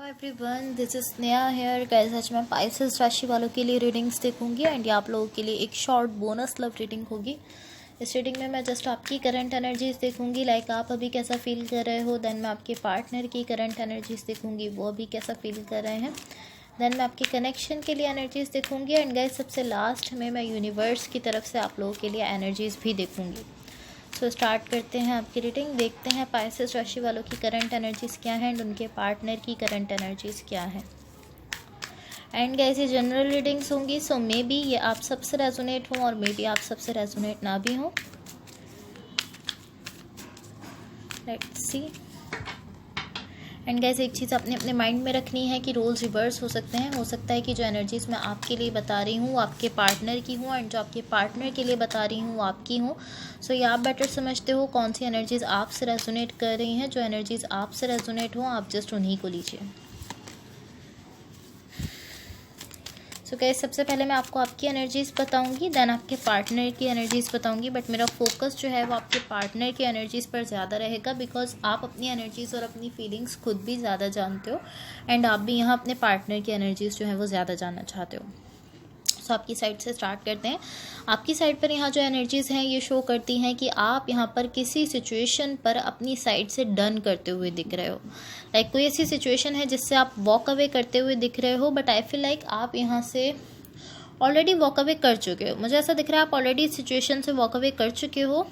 Everyone, this is Sneha hair guys. आज मैं Pisces राशि वालों के लिए रीडिंग्स देखूंगी एंड ये आप लोगों के लिए एक शॉर्ट बोनस लव रीडिंग होगी। इस रीडिंग में मैं जस्ट आपकी करंट एनर्जीज देखूंगी, लाइक आप अभी कैसा फील कर रहे हो। देन मैं आपके पार्टनर की करंट एनर्जीज देखूंगी, वो अभी कैसा फील कर रहे हैं। देन मैं आपके कनेक्शन के लिए एनर्जीज देखूंगी एंड गाइस सबसे लास्ट में मैं यूनिवर्स की तरफ से आप लोगों के लिए एनर्जीज भी देखूंगी। सो स्टार्ट करते हैं आपकी रीडिंग। देखते हैं पाइसेस राशि वालों की करंट एनर्जीज़ क्या है एंड उनके पार्टनर की करंट एनर्जीज़ क्या है। एंड गाइस ये जनरल रीडिंग्स होंगी, सो मे बी ये आप सबसे रेजोनेट हो और मे बी आप सबसे रेजोनेट ना भी हो। Let's see. एंड गाइस एक चीज़ आपने अपने माइंड में रखनी है कि रोल्स रिवर्स हो सकते हैं। हो सकता है कि जो एनर्जीज़ मैं आपके लिए बता रही हूँ आपके पार्टनर की हूँ एंड जो आपके पार्टनर के लिए बता रही हूँ वो आपकी हूँ। सो ये आप बेटर समझते हो कौन सी एनर्जीज़ आपसे रेजोनेट कर रही हैं। जो एनर्जीज़ आपसे रेजोनेट हो आप जस्ट उन्हीं को लीजिए। सो गाइस सबसे पहले मैं आपको आपकी एनर्जीज़ बताऊंगी, देन आपके पार्टनर की एनर्जीज़ बताऊंगी। बट मेरा फोकस जो है वो आपके पार्टनर की एनर्जीज़ पर ज़्यादा रहेगा, बिकॉज आप अपनी एनर्जीज़ और अपनी फीलिंग्स खुद भी ज़्यादा जानते हो एंड आप भी यहाँ अपने पार्टनर की एनर्जीज़ जो है वो ज़्यादा जानना चाहते हो। सो आपकी साइड से स्टार्ट करते हैं। आपकी साइड पर यहाँ जो एनर्जीज़ हैं ये शो करती हैं कि आप यहाँ पर किसी सिचुएशन पर अपनी साइड से डन करते हुए दिख रहे हो। लाइक कोई ऐसी सिचुएशन है जिससे आप वॉक अवे करते हुए दिख रहे हो, बट आई फील लाइक आप यहाँ से ऑलरेडी वॉक अवे कर चुके हो। मुझे ऐसा दिख रहा है आप ऑलरेडी इस सिचुएशन से वॉक अवे कर चुके हो।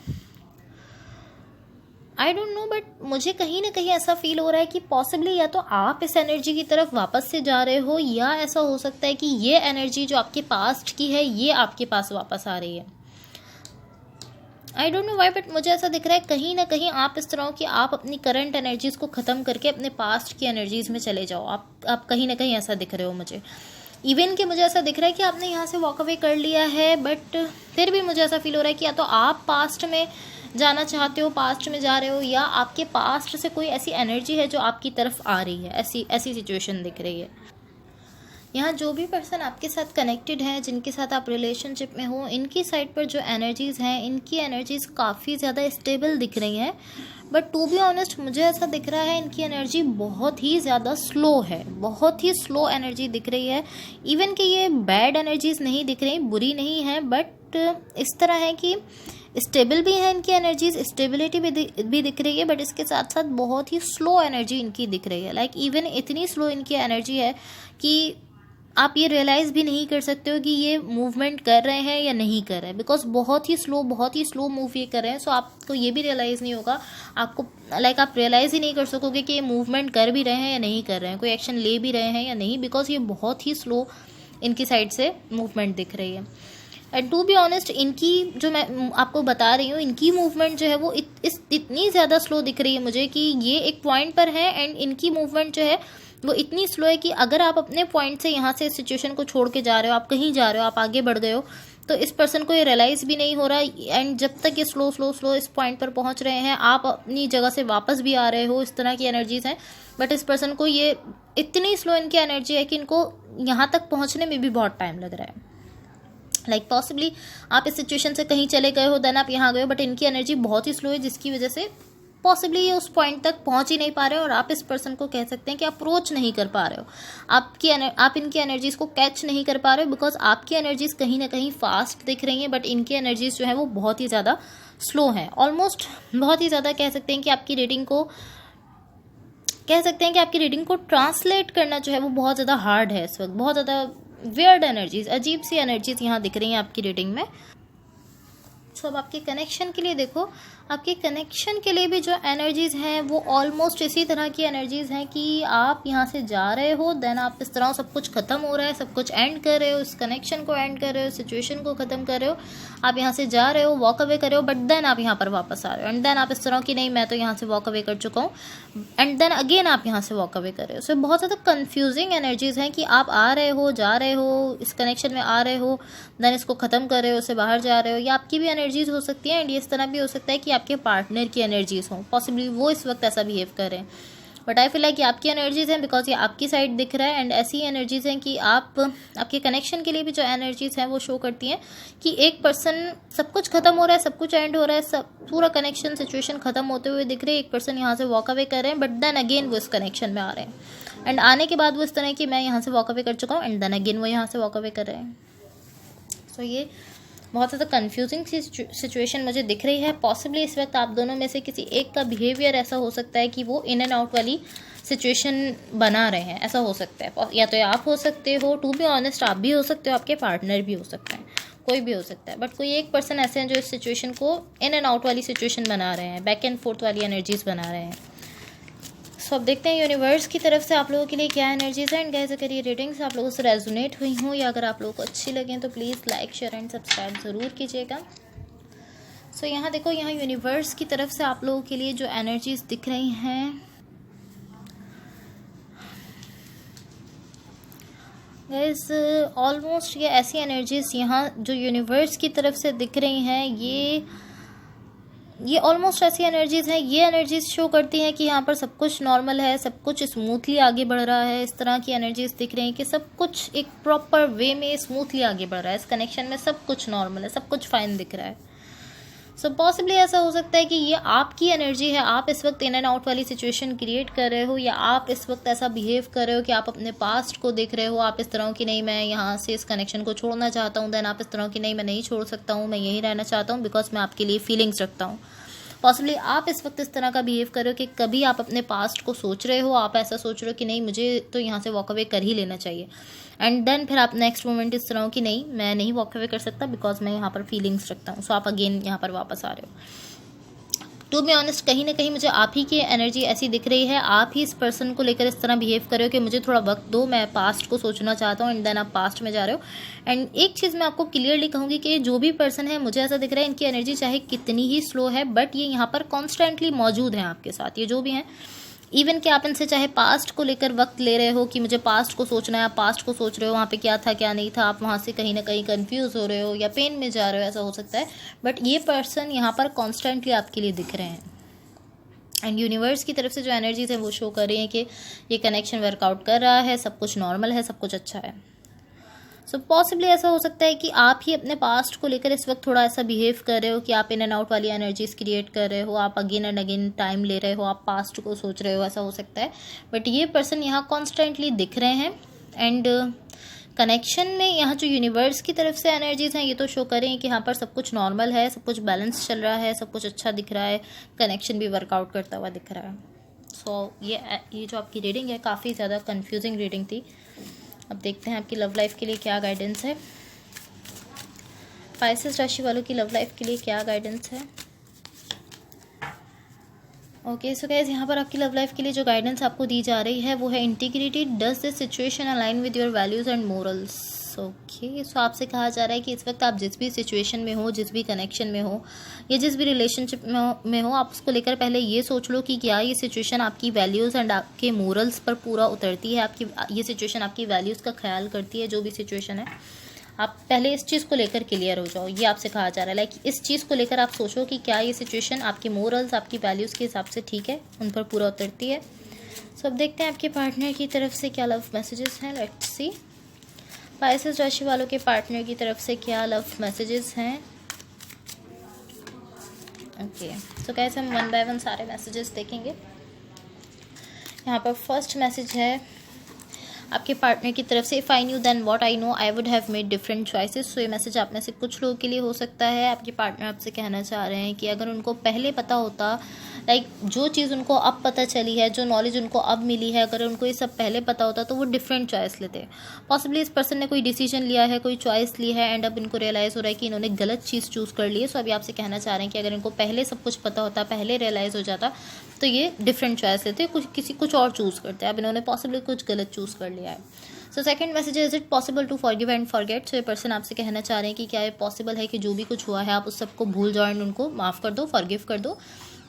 आई डोंट नो, बट मुझे कहीं ना कहीं ऐसा फील हो रहा है कि पॉसिबली या तो आप इस एनर्जी की तरफ वापस से जा रहे हो, या ऐसा हो सकता है कि ये एनर्जी जो आपके पास्ट की है ये आपके पास वापस आ रही है। I don't know why, but मुझे ऐसा दिख रहा है कहीं ना कहीं आप इस तरह हो कि आप अपनी करंट एनर्जीज़ को ख़त्म करके अपने पास्ट की एनर्जीज़ में चले जाओ। आप कहीं ना कहीं ऐसा दिख रहे हो मुझे। इवन कि मुझे ऐसा दिख रहा है कि आपने यहाँ से वॉक अवे कर लिया है, बट फिर भी मुझे ऐसा फील हो रहा है कि या तो आप पास्ट में जाना चाहते हो, पास्ट में जा रहे हो, या आपके पास्ट से कोई ऐसी एनर्जी है जो आपकी तरफ आ रही है। ऐसी सिचुएशन दिख रही है। यहाँ जो भी पर्सन आपके साथ कनेक्टेड है, जिनके साथ आप रिलेशनशिप में हो, इनकी साइड पर जो एनर्जीज़ हैं इनकी एनर्जीज़ काफ़ी ज़्यादा स्टेबल दिख रही हैं। बट टू बी ऑनेस्ट मुझे ऐसा दिख रहा है इनकी एनर्जी बहुत ही ज़्यादा स्लो है, बहुत ही स्लो एनर्जी दिख रही है। इवन कि ये बैड एनर्जीज़ नहीं दिख रही, बुरी नहीं है, बट इस तरह है कि स्टेबल भी है इनकी एनर्जीज, स्टेबिलिटी भी दिख रही है, बट इसके साथ साथ बहुत ही स्लो एनर्जी इनकी दिख रही है। लाइक इवन इतनी स्लो इनकी एनर्जी है कि आप ये रियलाइज़ भी नहीं कर सकते हो कि ये मूवमेंट कर रहे हैं या नहीं कर रहे हैं, बिकॉज बहुत ही स्लो मूव ये कर रहे हैं। सो आपको ये भी रियलाइज़ नहीं होगा, आपको लाइक आप रियलाइज़ ही नहीं कर सकोगे कि ये मूवमेंट कर भी रहे हैं या नहीं कर रहे हैं, कोई एक्शन ले भी रहे हैं या नहीं, बिकॉज ये बहुत ही स्लो इनकी साइड से मूवमेंट दिख रही है। एंड टू बी ऑनेस्ट इनकी जो मैं आपको बता रही हूँ इनकी मूवमेंट जो है वो इतनी ज़्यादा स्लो दिख रही है मुझे कि ये एक पॉइंट पर है एंड इनकी मूवमेंट जो है वो इतनी स्लो है कि अगर आप अपने पॉइंट से यहाँ से सिचुएशन को छोड़ के जा रहे हो, आप कहीं जा रहे हो, आप आगे बढ़ गए हो, तो इस पर्सन को ये रियलाइज़ भी नहीं हो रहा। एंड जब तक ये स्लो इस पॉइंट पर पहुँच रहे हैं, आप अपनी जगह से वापस भी आ रहे हो, इस तरह की एनर्जीज़ हैं। बट इस पर्सन को ये इतनी स्लो इनकी एनर्जी है कि इनको यहाँ तक पहुँचने में भी बहुत टाइम लग रहा है। लाइक पॉसिबली आप इस सिचुएशन से कहीं चले गए हो, देन आप यहाँ गए हो, बट इनकी एनर्जी बहुत ही स्लो है, जिसकी वजह से पॉसिबली ये उस पॉइंट तक पहुँच ही नहीं पा रहे हो और आप इस पर्सन को कह सकते हैं कि अप्रोच नहीं कर पा रहे हो। आप इनकी एनर्जीज़ को कैच नहीं कर पा रहे हो, बिकॉज आपकी एनर्जीज़ कहीं ना कहीं फास्ट दिख रही हैं, बट इनकी एनर्जीज़ जो है वो बहुत ही ज़्यादा स्लो हैं। ऑलमोस्ट बहुत ही ज़्यादा कह सकते हैं कि आपकी रीडिंग को ट्रांसलेट करना जो है वो बहुत ज़्यादा हार्ड है इस वक्त। बहुत ज़्यादा वियर्ड एनर्जीज, अजीब सी एनर्जीज यहाँ दिख रही हैं आपकी रीडिंग में। सो अब आपके कनेक्शन के लिए देखो, आपके कनेक्शन के लिए भी जो एनर्जीज़ हैं वो ऑलमोस्ट इसी तरह की एनर्जीज़ हैं कि आप यहाँ से जा रहे हो, देन आप इस तरह सब कुछ ख़त्म हो रहा है, सब कुछ एंड कर रहे हो, इस कनेक्शन को एंड कर रहे हो, सिचुएशन को ख़त्म कर रहे हो, आप यहाँ से जा रहे हो, वॉक अवे कर रहे हो, बट देन आप यहाँ पर वापस आ रहे हो एंड देन आप इस तरह की नहीं मैं तो यहाँ से वॉक अवे कर चुका हूँ, एंड देन अगेन आप यहाँ से वॉक अवे कर रहे हो। सो बहुत ज़्यादा कन्फ्यूजिंग एनर्जीज़ हैं कि आप आ रहे हो, जा रहे हो, इस कनेक्शन में आ रहे हो, देन इसको ख़त्म कर रहे हो, उससे बाहर जा रहे हो, या आपकी भी एनर्जीज़ हो सकती है। एंड ये इस तरह भी हो सकता है कि आपके पार्टनर की एनर्जीज़ हों, पॉसिबली वो इस वक्त ऐसा बिहेव करें, बट आई फील लाइक ये आपकी एनर्जीज़ हैं, बिकॉज ये आपकी साइड दिख रहा है। एंड ऐसी एनर्जीज़ हैं कि आपके कनेक्शन के लिए भी जो एनर्जीज़ हैं वो शो करती हैं कि एक पर्सन, सब कुछ खत्म हो रहा है, सब कुछ एंड हो रहा है, सब पूरा कनेक्शन सिचुएशन खत्म होते हुए दिख रहे हैं, एक पर्सन यहाँ से वॉक अवे कर रहे हैं, बट देन अगेन वो इस कनेक्शन में आ रहे हैं। एंड आने के बाद वो इस तरह कि मैं यहाँ से वॉक अवे कर चुका हूँ एंड देन अगेन वो यहाँ से वॉक अवे कर रहे हैं। सो ये बहुत ज़्यादा कन्फ्यूजिंग सिचुएशन मुझे दिख रही है। पॉसिबली इस वक्त आप दोनों में से किसी एक का बिहेवियर ऐसा हो सकता है कि वो इन एंड आउट वाली सिचुएशन बना रहे हैं, ऐसा हो सकता है। या तो आप हो सकते हो, टू बी ऑनेस्ट आप भी हो सकते हो, आपके पार्टनर भी हो सकते हैं, कोई भी हो सकता है, बट कोई एक पर्सन ऐसे हैं जो इस सिचुएशन को इन एंड आउट वाली सिचुएशन बना रहे हैं, बैक एंड फोर्थ वाली एनर्जीज बना रहे हैं। सो अब देखते हैं यूनिवर्स की तरफ से आप लोगों के लिए क्या एनर्जीज है। एंड गाइस अगर ये रीडिंग्स आप लोगों से रेजोनेट हुई हों या अगर आप लोगों को अच्छी लगें तो please like share and subscribe ज़रूर कीजिएगा। सो यहाँ देखो, यहाँ यूनिवर्स की तरफ से आप लोगों के लिए जो एनर्जीज दिख रही हैं गाइस, ऑलमोस्ट ये ऐसी एनर्जीज यहाँ जो यूनिवर्स की तरफ से दिख रही हैं, ये ऑलमोस्ट ऐसी एनर्जीज हैं। ये एनर्जीज शो करती हैं कि यहाँ पर सब कुछ नॉर्मल है, सब कुछ स्मूथली आगे बढ़ रहा है। इस तरह की एनर्जीज दिख रही हैं कि सब कुछ एक प्रॉपर वे में स्मूथली आगे बढ़ रहा है। इस कनेक्शन में सब कुछ नॉर्मल है, सब कुछ फाइन दिख रहा है। सो पॉसिबली ऐसा हो सकता है कि ये आपकी एनर्जी है, आप इस वक्त इन एंड आउट वाली सिचुएशन क्रिएट कर रहे हो, या आप इस वक्त ऐसा बिहेव कर रहे हो कि आप अपने पास्ट को देख रहे हो। आप इस तरह की नहीं, मैं यहाँ से इस कनेक्शन को छोड़ना चाहता हूँ, देन आप इस तरह की नहीं, मैं नहीं छोड़ सकता हूँ, मैं यहीं रहना चाहता हूँ बिकॉज मैं आपके लिए फीलिंग्स रखता हूँ। पॉसिबली आप इस वक्त इस तरह का बिहेव कर रहे हो कि कभी आप अपने पास्ट को सोच रहे हो, आप ऐसा सोच रहे हो कि नहीं मुझे तो यहाँ से वॉक अवे कर ही लेना चाहिए, एंड देन फिर आप नेक्स्ट मोमेंट इस तरह हो कि नहीं मैं नहीं वॉक अवे कर सकता बिकॉज मैं यहाँ पर फीलिंग्स रखता हूँ। सो आप अगेन यहाँ पर वापस आ रहे हो। टू बी ऑनेस्ट कहीं ना कहीं मुझे आप ही की एनर्जी ऐसी दिख रही है, आप ही इस पर्सन को लेकर इस तरह बिहेव कर रहे हो कि मुझे थोड़ा वक्त दो, मैं पास्ट को सोचना चाहता हूँ, एंड देन आप पास्ट में जा रहे हो। एंड एक चीज़ मैं आपको क्लियरली कहूँगी कि जो भी पर्सन है, मुझे ऐसा दिख रहा है इनकी एनर्जी चाहे कितनी ही स्लो है बट ये यहाँ पर कॉन्स्टेंटली मौजूद हैं आपके साथ। ये जो भी हैं, इवन कि आप इनसे चाहे पास्ट को लेकर वक्त ले रहे हो कि मुझे पास्ट को सोचना है, आप पास्ट को सोच रहे हो वहाँ पे क्या था क्या नहीं था, आप वहाँ से कहीं ना कहीं कंफ्यूज हो रहे हो या पेन में जा रहे हो, ऐसा हो सकता है। बट ये पर्सन यहाँ पर कॉन्स्टेंटली आपके लिए दिख रहे हैं एंड यूनिवर्स की तरफ से जो एनर्जीज है वो शो कर रही है कि ये कनेक्शन वर्कआउट कर रहा है, सब कुछ नॉर्मल है, सब कुछ अच्छा है। सो पॉसिबली ऐसा हो सकता है कि आप ही अपने पास्ट को लेकर इस वक्त थोड़ा ऐसा बिहेव कर रहे हो कि आप इन एंड आउट वाली एनर्जीज क्रिएट कर रहे हो, आप अगेन एंड अगेन टाइम ले रहे हो, आप पास्ट को सोच रहे हो, ऐसा हो सकता है। बट ये पर्सन यहाँ कॉन्स्टेंटली दिख रहे हैं एंड कनेक्शन में यहाँ जो यूनिवर्स की तरफ से एनर्जीज हैं ये तो शो करें कि यहाँ पर सब कुछ नॉर्मल है, सब कुछ बैलेंस चल रहा है, सब कुछ अच्छा दिख रहा है, कनेक्शन भी वर्कआउट करता हुआ दिख रहा है। सो ये जो आपकी रीडिंग है काफ़ी ज़्यादा कंफ्यूजिंग रीडिंग थी। अब देखते हैं आपकी लव लाइफ के लिए क्या गाइडेंस है। पाइसेस राशि वालों की लव लाइफ के लिए क्या गाइडेंस है। ओके सो गाइस, यहाँ पर आपकी लव लाइफ के लिए जो गाइडेंस आपको दी जा रही है वो है integrity. Does this situation align with your values and morals. Okay so आपसे कहा जा रहा है कि इस वक्त आप जिस भी सिचुएशन में हो, जिस भी कनेक्शन में हो या जिस भी रिलेशनशिप में हो, आप उसको लेकर पहले ये सोच लो कि क्या ये सिचुएशन आपकी वैल्यूज़ एंड आपके मोरल्स पर पूरा उतरती है, आपकी ये सिचुएशन आपकी वैल्यूज़ का ख्याल करती है। जो भी सिचुएशन है आप पहले इस चीज़ को लेकर क्लियर हो जाओ, ये आपसे कहा जा रहा है। लाइक इस चीज़ को लेकर आप सोचो कि क्या ये सिचुएशन आपकी मोरल्स, आपकी वैल्यूज़ के हिसाब से ठीक है, उन पर पूरा उतरती है। सो अब देखते हैं आपके पार्टनर की तरफ से क्या लव मैसेजेस हैं। लेट्स सी पाइसेस राशि वालों के पार्टनर की तरफ से क्या लव मैसेजेस हैं। ओके सो कैसे हम वन बाय वन सारे मैसेजेस देखेंगे। यहाँ पर फर्स्ट मैसेज है आपके पार्टनर की तरफ से, if I knew then what I know I would have made different choices. So ये मैसेज आप में से कुछ लोगों के लिए हो सकता है। आपके पार्टनर आपसे कहना चाह रहे हैं कि अगर उनको पहले पता होता, लाइक जो चीज़ उनको अब पता चली है, जो नॉलेज उनको अब मिली है, अगर उनको ये सब पहले पता होता तो वो डिफरेंट चॉइस लेते। पॉसिबली इस पर्सन ने कोई डिसीजन लिया है, कोई चॉइस ली है एंड अब इनको रियलाइज़ हो रहा है कि इन्होंने गलत चीज़ चूज़ कर ली है। सो अभी आपसे कहना चाह रहे हैं कि अगर इनको पहले सब कुछ पता होता, पहले रियलाइज़ हो जाता तो ये डिफरेंट चॉइस लेते, कुछ और चूज़ करते। अब इन्होंने पॉसिबली कुछ गलत चूज़ कर लिया है। So second message is it possible to forgive and forget. So ये पर्सन आपसे कहना चाह रहे हैं कि क्या ये पॉसिबल है कि जो भी कुछ हुआ है आप उस सबको भूल जाओ एंड उनको माफ़ कर दो, फॉरगिव कर दो।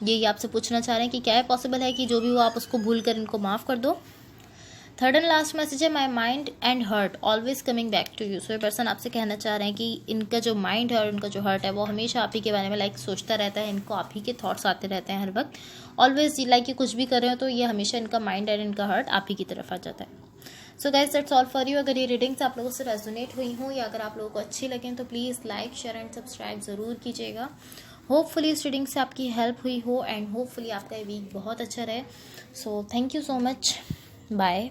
ये आपसे पूछना चाह रहे हैं कि क्या है पॉसिबल है कि जो भी हुआ आप उसको भूल कर इनको माफ़ कर दो। थर्ड एंड लास्ट मैसेज है my mind and hurt always coming back to you. So ये पर्सन आपसे कहना चाह रहे हैं कि इनका जो माइंड है और इनका जो हर्ट है वो हमेशा आप ही के बारे में लाइक सोचता रहता है, इनको आप ही के थॉट्स आते रहते हैं हर वक्त। ऑलवेज लाइक ये कुछ भी कर रहे हो तो ये हमेशा इनका माइंड एंड इनका हर्ट आप ही की तरफ आ जाता है। So guys that's all for you. अगर ये रीडिंग्स आप लोगों से रेजोनेट हुई हों या अगर आप लोगों को अच्छी लगें तो please like share and subscribe ज़रूर कीजिएगा। होपफुली इस रीडिंग से आपकी हेल्प हुई हो एंड होपफुली आपका ये वीक बहुत अच्छा रहे। So thank you so much, bye.